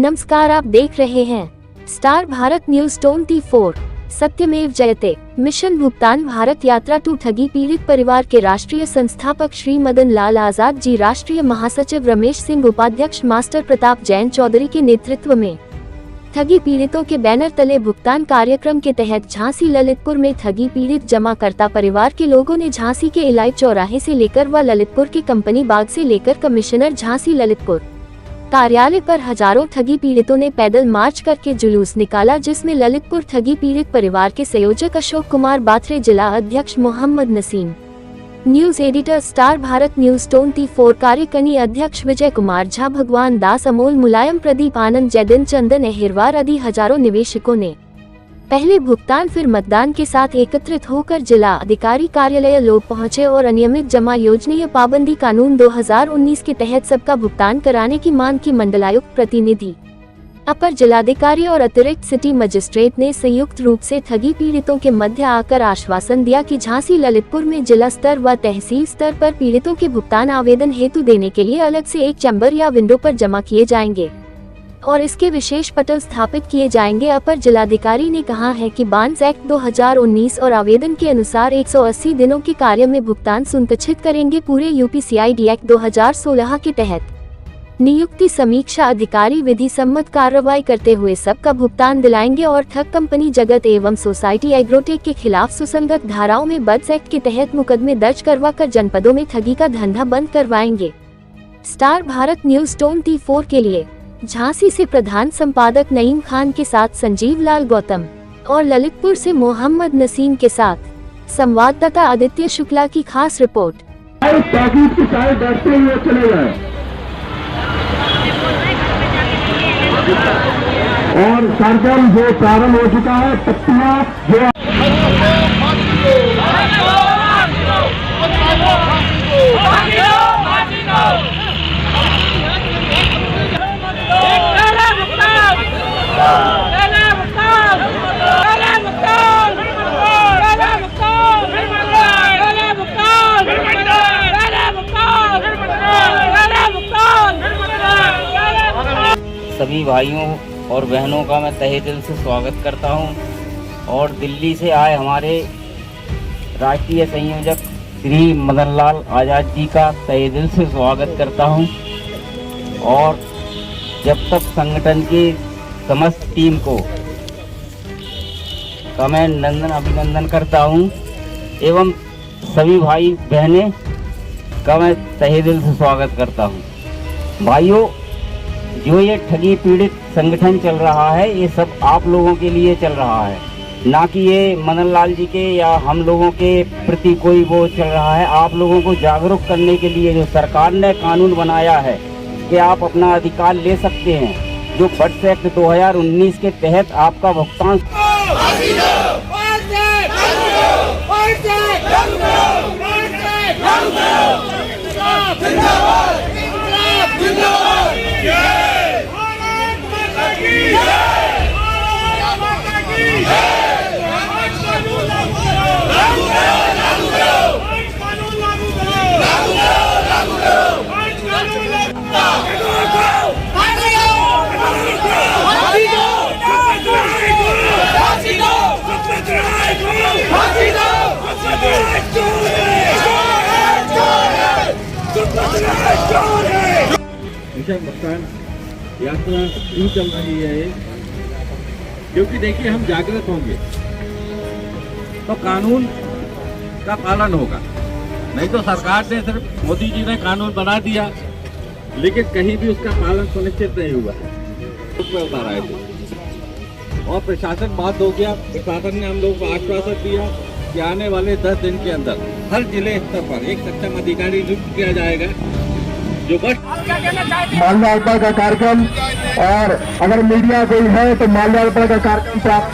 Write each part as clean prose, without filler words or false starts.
नमस्कार, आप देख रहे हैं स्टार भारत न्यूज 24। सत्यमेव जयते मिशन भुगतान भारत यात्रा टू ठगी पीड़ित परिवार के राष्ट्रीय संस्थापक श्री मदन लाल आजाद जी, राष्ट्रीय महासचिव रमेश सिंह, उपाध्यक्ष मास्टर प्रताप जैन चौधरी के नेतृत्व में ठगी पीड़ितों के बैनर तले भुगतान कार्यक्रम के तहत झांसी ललितपुर में ठगी पीड़ित जमाकर्ता परिवार के लोगों ने झांसी के इलाही चौराहे से लेकर व ललितपुर के कंपनी बाग से लेकर कमिश्नर झांसी ललितपुर कार्यालय पर हजारों ठगी पीड़ितों ने पैदल मार्च करके जुलूस निकाला, जिसमें ललितपुर ठगी पीड़ित परिवार के संयोजक अशोक कुमार बाथरे, जिला अध्यक्ष Mohammad Naseem, news editor Star Bharat news 24, कार्यकारिणी अध्यक्ष विजय कुमार झा, भगवान दास, अमोल, मुलायम, प्रदीप, आनंद, जयदिन, चंदन, अहिरवार आदि हजारों निवेशकों ने पहले भुगतान फिर मतदान के साथ एकत्रित होकर जिला अधिकारी कार्यालय लोग पहुंचे और अनियमित जमा योजनीय पाबंदी कानून 2019 के तहत सबका भुगतान कराने की मांग की। मंडलायुक्त प्रतिनिधि, अपर जिलाधिकारी और अतिरिक्त सिटी मजिस्ट्रेट ने संयुक्त रूप से ठगी पीड़ितों के मध्य आकर आश्वासन दिया कि झांसी ललितपुर में जिला स्तर व तहसील स्तर पर पीड़ितों के भुगतान आवेदन हेतु देने के लिए अलग से एक चैम्बर या विंडो पर जमा किए जाएंगे और इसके विशेष पटल स्थापित किए जाएंगे। अपर जिलाधिकारी ने कहा है कि बांड्स एक्ट 2019 और आवेदन के अनुसार 180 दिनों के कार्य में भुगतान सुनिश्चित करेंगे। पूरे यूपीसीआईडी एक्ट 2016 के तहत नियुक्ति समीक्षा अधिकारी विधि सम्मत कार्रवाई करते हुए सबका भुगतान दिलाएंगे और ठग कंपनी जगत एवं सोसाइटी एग्रोटेक के खिलाफ सुसंगत धाराओं में बर्ड्स एक्ट के तहत मुकदमे दर्ज करवा कर जनपदों में ठगी का धंधा बंद करवाएंगे। स्टार भारत न्यूज 24 के लिए झांसी से प्रधान संपादक नईम खान के साथ संजीव लाल गौतम और ललितपुर से मोहम्मद नसीम के साथ संवाददाता आदित्य शुक्ला की खास रिपोर्ट। डरते हुए चले गए और सरगम जो प्रारंभ हो चुका है, पत्तियां जो सभी भाइयों और बहनों का मैं तहे दिल से स्वागत करता हूं और दिल्ली से आए हमारे राष्ट्रीय संयोजक श्री मदन लाल आजाद जी का तहे दिल से स्वागत करता हूं और जब तक संगठन की समस्त टीम को का मैं अभिनंदन करता हूं एवं सभी भाई बहनें का मैं तहे दिल से स्वागत करता हूं। भाइयों, जो ये ठगी पीड़ित संगठन चल रहा है, ये सब आप लोगों के लिए चल रहा है, ना कि ये मदन लाल जी के या हम लोगों के प्रति कोई वो चल रहा है। आप लोगों को जागरूक करने के लिए जो सरकार ने कानून बनाया है कि आप अपना अधिकार ले सकते हैं, जो बर्ड्स एक्ट 2019 के तहत आपका भुगतान भुगतान यात्रा क्यों चल रही है? क्योंकि देखिए, हम जागृत होंगे तो कानून का पालन होगा। नहीं तो सरकार ने सिर्फ मोदी जी ने कानून बना दिया, लेकिन कहीं भी उसका पालन सुनिश्चित नहीं हुआ। उसमें उतार आए थे और प्रशासन बात हो गया। प्रशासन ने हम लोगों को आश्वासन दिया कि आने वाले 10 दिन के अंदर हर जिले स्तर पर एक सक्षम अधिकारी नियुक्त किया जाएगा जो बस माल्यार्पण का कार्यक्रम, और अगर मीडिया कोई है तो माल्यार्पण का कार्यक्रम प्राप्त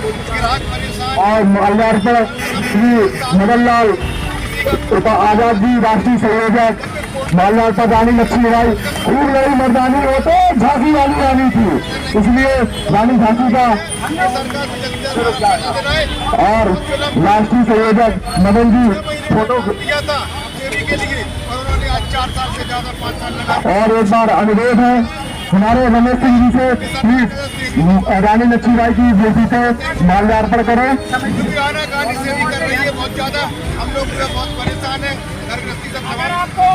और माल्यार्पण श्री मदन लाल आजाद जी, राष्ट्रीय संयोजक, माल्यार्पण रानी लक्ष्मीबाई, खूब लड़ी मर्दानी हो तो झांसी वाली रानी थी, इसलिए रानी झांसी का और राष्ट्रीय संयोजक मदन जी फोटो और एक बार अनुरोध है हमारे रमेश सिंह जी से प्लीज रानी लक्ष्मीबाई की मूर्ति पे माल्यार्पण करें। क्योंकि आना गाड़ी से भी कर रही है बहुत ज्यादा, हम लोग पूरा बहुत परेशान है, घर गृहस्थी सब। अगर आपको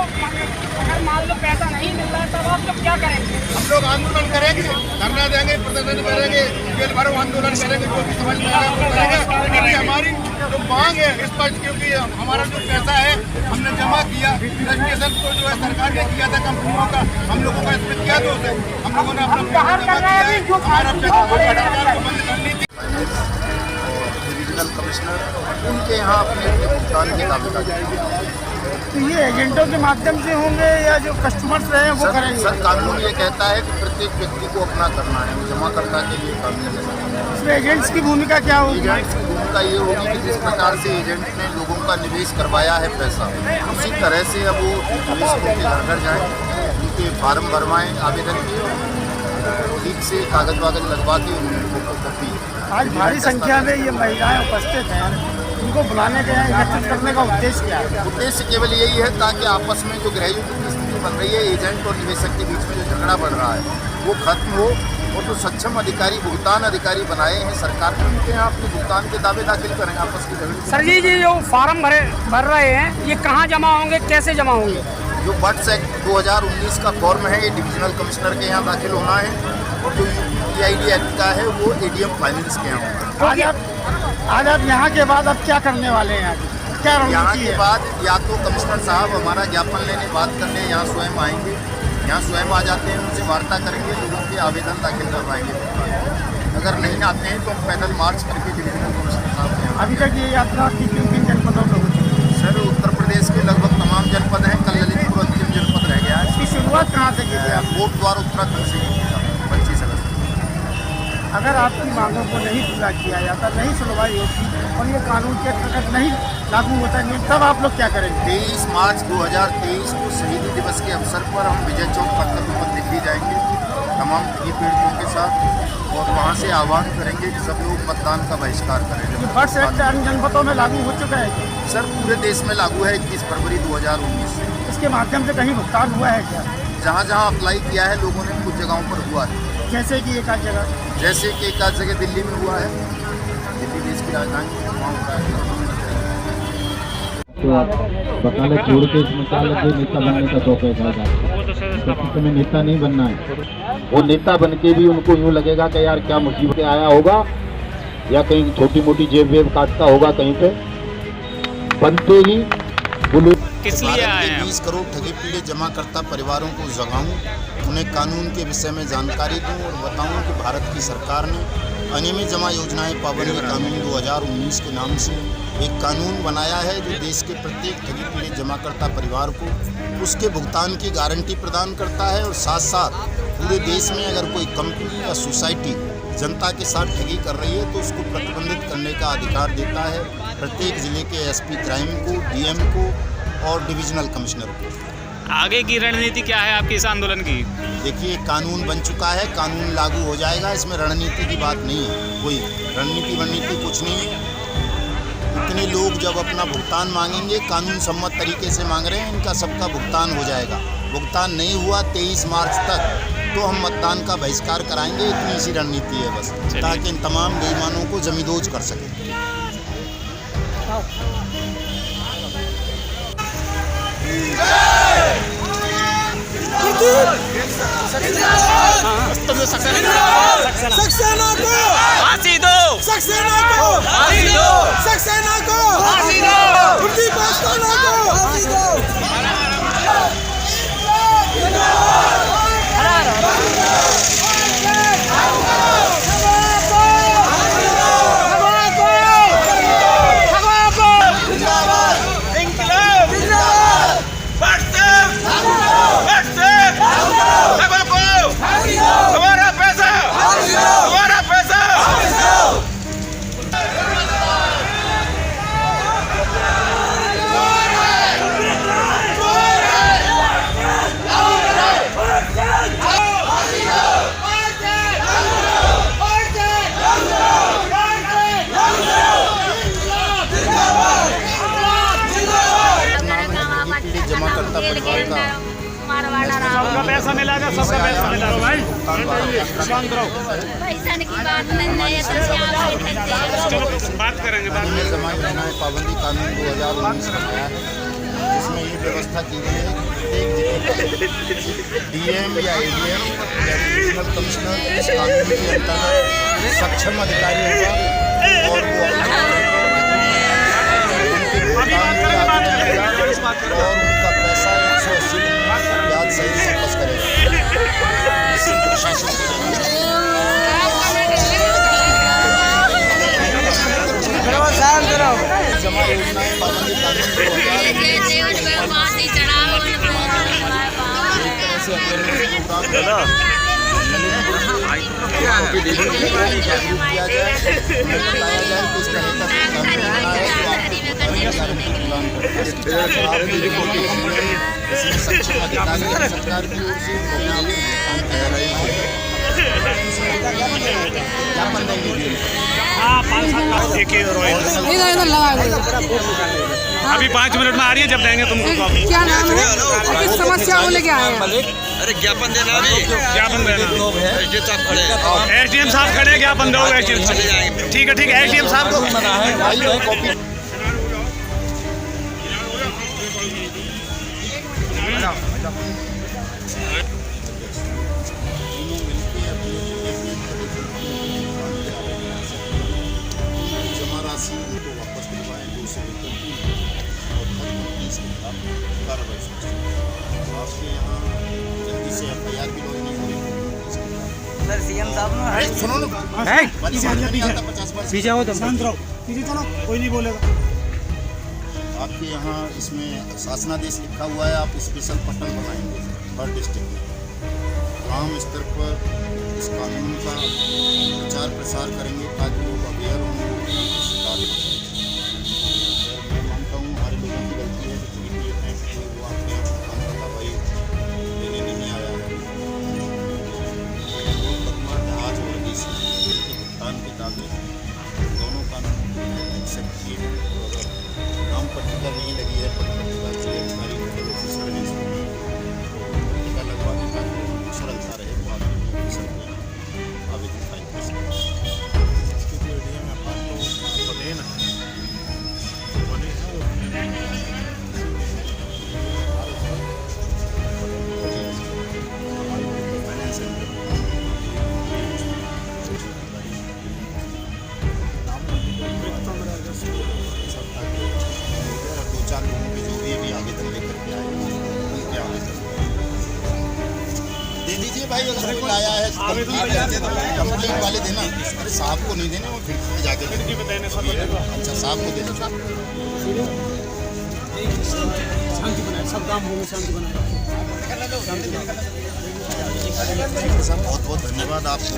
अगर मान लो पैसा नहीं मिल रहा है तब आप लोग क्या करेंगे? हम लोग आंदोलन करेंगे, धरना देंगे, प्रदर्शन करेंगे, जेल भरो आंदोलन करेंगे, जो भी समझ में आएगा वो करेंगे। क्योंकि हमारी जो मांग है स्पष्ट, क्योंकि हमारा जो पैसा है हमने जमा किया, रजिस्ट्रेशन को जो है सरकार ने किया था कंपनियों का, हम लोगों का इसमें क्या दोष है? हम लोगों ने अपना पैसा जमा किया है, हमारा पैसा को बंद करनी थी। डिविजनल कमिश्नर उनके यहाँ अपने भुगतान के दावे तो ये एजेंटों के माध्यम से होंगे या जो कस्टमर्स रहे हैं वो करेंगे? सर कानून ये कहता है कि प्रत्येक व्यक्ति को अपना करना है, जमाकर्ता के लिए काम करना है। इसमें एजेंट्स की भूमिका क्या होगी? एजेंट्स की भूमिका ये होगी कि जिस प्रकार से एजेंट ने लोगों का निवेश करवाया है पैसा, उसी तरह से अब वो निवेशकों के घर घर जाएँ, उनके फार्म भरवाएँ आवेदन के, ठीक से कागज वागज लगवा के उनको कॉपी। आज भारी संख्या में ये महिलाएं उपस्थित हैं, उनको बुलाने के यहाँ एकत्रित करने का उद्देश्य क्या है? उद्देश्य केवल यही है ताकि आपस में जो गृहयुद्ध की स्थिति बन रही है, एजेंट और निवेशक के बीच में जो झगड़ा बढ़ रहा है वो खत्म हो, और जो सक्षम अधिकारी भुगतान अधिकारी बनाए हैं सरकार ने, उनके यहाँ अपने भुगतान के दावे दाखिल करें आपस के झगड़े। सर जी जो फार्म भर रहे हैं ये कहाँ जमा होंगे, कैसे जमा होंगे? जो बर्ड्स एक्ट 2019 का फॉर्म है ये डिविजनल कमिश्नर के यहाँ दाखिल होना है, और जो UPID एक्ट का है वो ADM फाइनेंस के यहाँ होगा। आज आप यहाँ के बाद अब क्या करने वाले हैं? क्या यहाँ रणनीति के है? बाद या तो कमिश्नर साहब हमारा ज्ञापन लेने बात करने यहाँ स्वयं आएंगे, यहाँ स्वयं आ जाते हैं, उनसे वार्ता करेंगे, लोगों के आवेदन दाखिल करवाएंगे। अगर नहीं आते हैं तो हम पैदल मार्च करके डिविजनल कमिश्नर साहब के यहाँ। अभी तक ये यात्रा किन जनपदों में हो चुकी है? सर उत्तर प्रदेश के लगभग तमाम जनपद हैं, कल ललितपुर अंतिम जनपद रह गया है। इसकी शुरुआत कहाँ से की थी आप? कोट द्वार उत्तराखंड से 25 अगस्त। अगर आपकी मांगों को नहीं पूरा किया जाता, नहीं सुनवाई होती और ये कानून के तहत नहीं लागू होता नहीं, तब आप लोग क्या करेंगे? 23 मार्च 2023 को शहीदी दिवस के अवसर पर हम विजय चौक कर्तव्य पर दिल्ली जाएंगे तमाम ठगी पीड़ितों के साथ, और वहाँ से आह्वान करेंगे कि सब लोग मतदान का बहिष्कार करें। बर्ड्स एक्ट अन्य जनपदों में लागू हो चुका है? सर पूरे देश में लागू है 21 फरवरी 2019 से। इसके माध्यम से कहीं भुगतान हुआ है क्या? जहाँ जहाँ अप्लाई किया है लोगों ने कुछ जगहों पर हुआ है, जैसे कि एक आध जगह, जैसे कि एक आध जगह दिल्ली में हुआ है, दिल्ली देश की राजधानी है, वहाँ होता है। तो आप बकाले छोड़ के इसमें क्या लगे नेता बनने का शौक है? तो में नेता नहीं बनना है, वो नेता बन के भी उनको यूँ लगेगा कि यार क्या मुसीबतें आया होगा, या कहीं छोटी मोटी जेब वेब काटता होगा कहीं पे, बनते ही पुलिस। किस लिए आए हैं? 20 करोड़ ठगी पीड़ित जमाकर्ता परिवारों को जगाऊं, उन्हें कानून के विषय में जानकारी दूं और बताऊं कि भारत की सरकार ने अनियमित जमा योजनाएं पाबंदी कानून 2019 के नाम से एक कानून बनाया है जो देश के प्रत्येक ठगी पीड़ित जमाकर्ता परिवार को उसके भुगतान की गारंटी प्रदान करता है, और साथ साथ पूरे देश में अगर कोई कंपनी या सोसाइटी जनता के साथ ठगी कर रही है तो उसको प्रतिबंधित करने का अधिकार देता है प्रत्येक जिले के SP क्राइम को, DM को और डिविजनल कमिश्नर को। आगे की रणनीति क्या है आपकी इस आंदोलन की? देखिए कानून बन चुका है, कानून लागू हो जाएगा, इसमें रणनीति की बात नहीं है, कोई रणनीति कुछ नहीं है। इतने लोग जब अपना भुगतान मांगेंगे, कानून सम्मत तरीके से मांग रहे हैं, इनका सबका भुगतान हो जाएगा। भुगतान नहीं हुआ 23 मार्च तक तो हम मतदान का बहिष्कार कराएंगे, इतनी सी रणनीति है बस, ताकि इन तमाम बेईमानों को जमींदोज कर सकें। सक्सेना को फांसी दो! सक्सेना को फांसी दो! सक्सेना को फांसी दो! कुलदीप आस्थाना को फांसी दो! सबका पैसा मिलेगा, सबका पैसा मिलेगा भाई। शांत रहो, पैसा की बात नहीं है, चलो बात करेंगे बाद में। जमा योजनाएं पाबंदी कानून 2019 बनाया है, जिसमें ये व्यवस्था की गई है कि डीएम या एडीएम या डिविजनल कमिश्नर इस कानून के अंतर्गत सक्षम अधिकारी होगा और वो और उनका पैसा 180 दिन में ब्याज सहित वापस करेगा। प्रशासन जमा योजनाएं पाबंदी कानून 2000 जागरूक किया जाए, बताया जाए कि इस तरह का इसमें सक्षम अधिकारी सरकार की ओर से ज्ञापन देंगे। अभी 5 मिनट में आ रही है, जब देंगे तुमको। क्या नाम है, किस समस्या को लेके आए हैं? अरे ज्ञापन देना, ज्ञापन देना। एसडीएम साहब खड़े, ज्ञापन दो एसडीएम साहब। ठीक है एसडीएम साहब को जमा राशि उनको वापस दिलवाएं, 2 से लेकर 3 और हर कंपनी के खिलाफ कार्रवाई सुनिश्चित करें। आपके यहाँ जल्दी से FIR की लॉन्च नहीं हो रही। सर सीएम साहब ना सुनो ना, नहीं आता 50 बार पीछे हो, शांत रहो, पीछे चलो, कोई नहीं बोलेगा। आपके यहाँ इसमें शासनादेश लिखा हुआ है, आप स्पेशल पटल बनाएंगे हर डिस्ट्रिक्ट में, ग्राम स्तर पर इस कानून का प्रचार प्रसार करेंगे ताकि लोग अवेयर हों, शिकार हों। मैं मानता हूँ हमारे लोगों की गलती है जो पीड़ित हैं कि वो आपके यहाँ काम करता भाई लेने नहीं आया है। जहाज और डीसी के भुगतान के दावे दोनों कानूनों को एक्सेप्ट किए हैं। नाम पट्टिका नहीं लगी है, पट्टिका के अधिकारी नोडल ऑफिसर ने पट्टिका लगवाने का सरलता रहे तो आप ऑफिसर को आवेदन फाइल कर सकते हैं। इसके जो एडीएम है आप तो बने ना बने हैं चार लोगों के जो भी अभी आवेदन लेकर के आए उनके आवेदन दे दीजिए भाई। अगर कोई लाया है कंप्लेंट वाले देना, अरे साहब को नहीं देने, वो खिड़की में जाके खिड़की में देने। अच्छा साहब को दे दो, शांति बनाए, सब काम होंगे, शांति बनाए। साहब बहुत बहुत धन्यवाद आपको।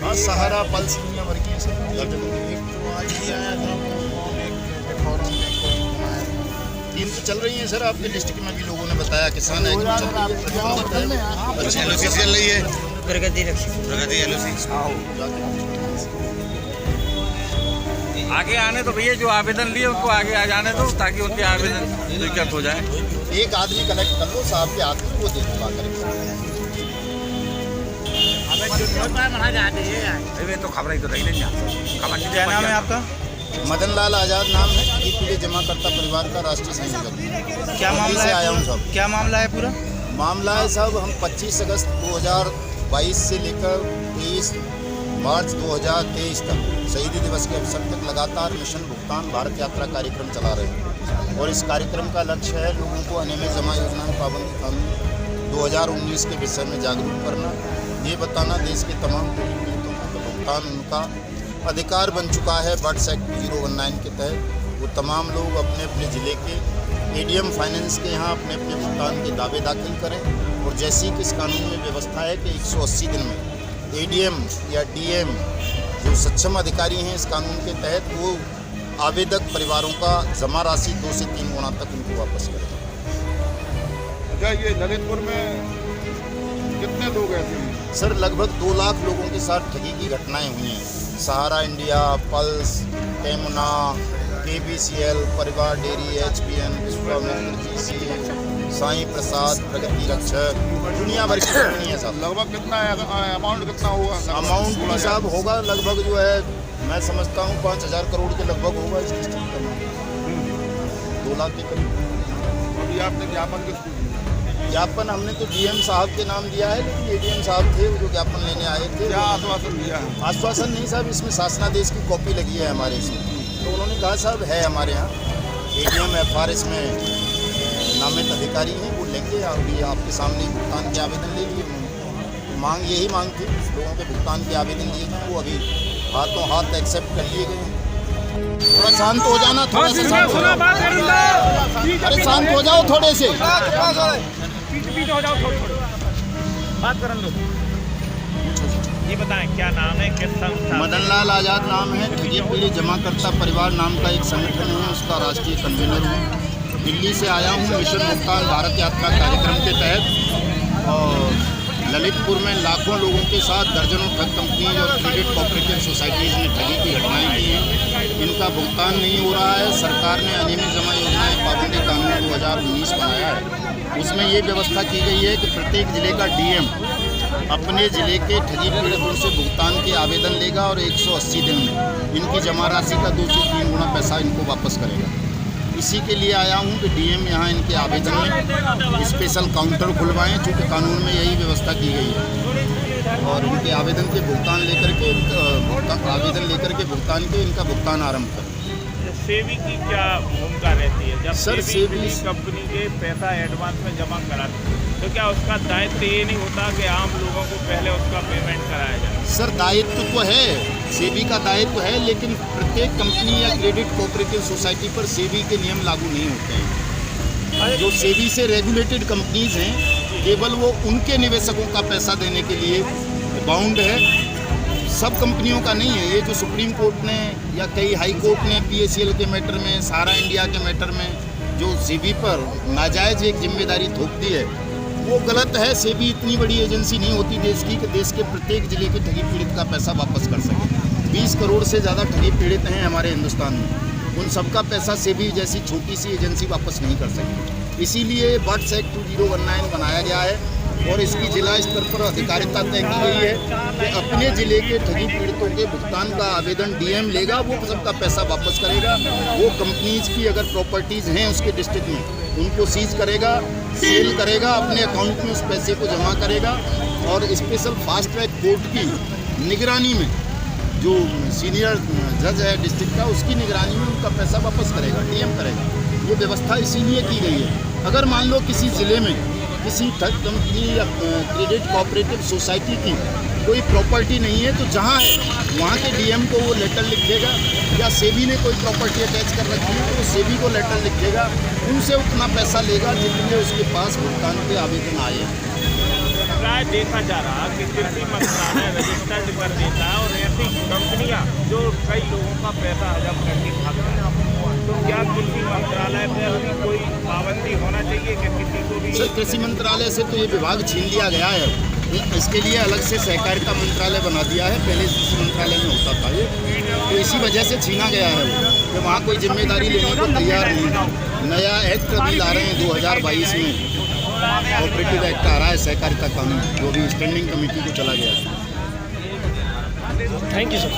हाँ सहारा पल्स दुनिया भर की एक तो आज ही आया था, टीम तो चल रही है सर आपके डिस्ट्रिक्ट में भी, लोगों ने बताया किसान है चल रही है प्रगति आगे आने तो भैया जो आवेदन लिए उनको आगे आ जाने दो ताकि उनके आवेदन दिक्कत हो जाए। एक आदमी कलेक्ट कर लो साहब के हाथ में, वो दे दो तो खबर ही तो रही नहीं। क्या नाम है आपका? मदन लाल आजाद नाम है, पीले जमाकर्ता परिवार का राष्ट्रीय संयोजक। क्या मामला से है? आया हूँ साहब। क्या मामला है पूरा? मामला है साहब, हम 25 अगस्त 2022 से लेकर 23 मार्च 2023 तक शहीदी दिवस के अवसर तक लगातार मिशन भुगतान भारत यात्रा कार्यक्रम चला रहे हैं और इस कार्यक्रम का लक्ष्य है लोगों को अनियमित जमा योजना पाबंदी कानून 2019 के विषय में जागरूक करना, ये बताना देश के तमाम पीड़ितों का भुगतान उनका अधिकार बन चुका है। बर्ड्स एक्ट 019 के तहत वो तमाम लोग अपने अपने ज़िले के एडीएम फाइनेंस के यहाँ अपने अपने भुगतान के दावे दाखिल करें और जैसी कि इस कानून में व्यवस्था है कि 180 दिन में एडीएम या डीएम जो सक्षम अधिकारी हैं इस कानून के तहत वो आवेदक परिवारों का जमा राशि 2 से 3 गुना तक उनको वापस करें। अच्छा ये ललितपुर में कितने लोग ऐसे हैं? सर लगभग 2 लाख लोगों के साथ ठगी की घटनाएं हुई हैं। सहारा इंडिया, पल्स, टेमुना, KBCL, Parivar dairy, HBN, Vishwamitra GC, Sai Prasad, Pragati Rakshak, दुनिया भर की कंपनी है साहब। लगभग कितना अमाउंट कितना होगा? अमाउंट भी साहब होगा लगभग जो है मैं समझता हूँ 5,000 करोड़ के लगभग होगा इस डिस्ट्रिक्ट का, 2 लाख के करीब। अभी आपने ज्ञापन किसको? ज्ञापन हमने तो DM साहब के नाम दिया है, लेकिन ADM साहब थे वो जो ज्ञापन लेने आए थे। क्या आश्वासन दिया है? आश्वासन नहीं साहब, इसमें शासनादेश की कॉपी लगी है हमारे इसमें, तो उन्होंने कहा साहब है हमारे यहाँ ADM FRS में नामित अधिकारी हैं, वो लेंगे और ये आपके सामने भुगतान के आवेदन ले लिए। मांग यही मांग थी, लोगों के भुगतान के आवेदन लिए थे, वो अभी हाथों हाथ एक्सेप्ट कर लिए गए हैं। थोड़ा शांत हो जाना, थोड़ा सा शांत हो जाओ, अरे शांत हो जाओ थोड़े से, हो जाओ थोड़ी बात कर लो। ये बताएं क्या नाम है, किस संस्था? मदन लाल आज़ाद नाम है, ठगी पीड़ित जमाकर्ता परिवार नाम का एक संगठन है, उसका राष्ट्रीय कन्वीनर हूँ। दिल्ली से आया हूँ मिशन भुगतान भारत यात्रा कार्यक्रम के तहत, और ललितपुर में लाखों लोगों के साथ दर्जनों ठग कंपनीज और क्रेडिट कोऑपरेटिव सोसाइटीज़ ने ठगी की घटनाएं की हैं। इनका भुगतान नहीं हो रहा है। सरकार ने अनियमित जमा योजनाएं पाबंदी कानून 2019 बनाया है, उसमें ये व्यवस्था की गई है कि प्रत्येक जिले का DM अपने ज़िले के ठगी पीड़ितों से भुगतान के आवेदन लेगा और 180 दिन में इनकी जमा राशि का 2 से 3 गुना पैसा इनको वापस करेगा। इसी के लिए आया हूँ कि DM यहाँ इनके आवेदन में स्पेशल काउंटर खुलवाएं, चूँकि कानून में यही व्यवस्था की गई है, और इनके आवेदन के भुगतान लेकर के आवेदन लेकर के भुगतान के इनका भुगतान आरंभ करें। सेबी की क्या भूमिका रहती है जब सर, सेबी कंपनी के पैसा एडवांस में जमा कराती है, तो क्या उसका दायित्व ये नहीं होता कि आम लोगों को पहले उसका पेमेंट कराया जाए? सर, दायित्व तो है, सेबी का दायित्व है, लेकिन प्रत्येक कंपनी या क्रेडिट कोऑपरेटिव सोसाइटी पर सेबी के नियम लागू नहीं होते हैं। जो सेबी से रेगुलेटेड कंपनीज हैं, केवल वो उनके निवेशकों का पैसा देने के लिए बाउंड है, सब कंपनियों का नहीं है। ये जो सुप्रीम कोर्ट ने या कई हाई कोर्ट ने PACL के मैटर में, सारा इंडिया के मैटर में जो सेबी पर नाजायज़ एक जिम्मेदारी थोप दी है, वो गलत है। सेबी इतनी बड़ी एजेंसी नहीं होती देश की कि देश के प्रत्येक जिले के ठगी पीड़ित का पैसा वापस कर सके। 20 करोड़ से ज़्यादा ठगी पीड़ित हैं हमारे हिंदुस्तान में, उन सबका पैसा सेबी जैसी छोटी सी एजेंसी वापस नहीं कर सके। इसीलिए बट्स एक्ट 2019 बनाया गया है, और इसकी जिला स्तर पर अधिकारिता तय की गई है कि अपने ज़िले के ठगी पीड़ितों के भुगतान का आवेदन DM लेगा, वो सबका पैसा वापस करेगा। वो कंपनीज की अगर प्रॉपर्टीज़ हैं उसके डिस्ट्रिक्ट में, उनको सीज करेगा, सेल करेगा, अपने अकाउंट में उस पैसे को जमा करेगा, और स्पेशल फास्ट ट्रैक कोर्ट की निगरानी में जो सीनियर जज है डिस्ट्रिक्ट का, उसकी निगरानी में उनका पैसा वापस करेगा, DM करेगा। ये व्यवस्था इसीलिए की गई है। अगर मान लो किसी ज़िले में किसी ठग कंपनी या क्रेडिट कोऑपरेटिव सोसाइटी की कोई प्रॉपर्टी नहीं है, तो जहाँ है वहाँ के DM को वो लेटर लिख देगा, या सेबी ने कोई प्रॉपर्टी अटैच कर रखी है तो वो सेबी को लेटर लिख देगा, उनसे उतना पैसा लेगा जितने उसके पास भुगतान के आवेदन आए हैं। प्राय देखा जा रहा कि कृषि मंत्रालय रजिस्टर्ड कर देता है, और ऐसी कंपनियां जो कई लोगों का पैसा हजम करके खाते हैं, तो क्या कृषि मंत्रालय पर भी कोई पाबंदी होना चाहिए कि किसी को भी? सर, कृषि मंत्रालय से तो ये विभाग छीन लिया गया है, इसके लिए अलग से सहकारिता मंत्रालय बना दिया है, पहले कृषि मंत्रालय में होता था ये, तो इसी वजह से छीना गया है वो, कि वहाँ कोई जिम्मेदारी लेने को तैयार नहीं। नया एक्ट अभी ला रहे हैं 2022 में, कोऑपरेटिव एक्ट आ रहा है, सहकारिता कानून, जो भी स्टैंडिंग कमेटी को चला गया है। Thank you sir.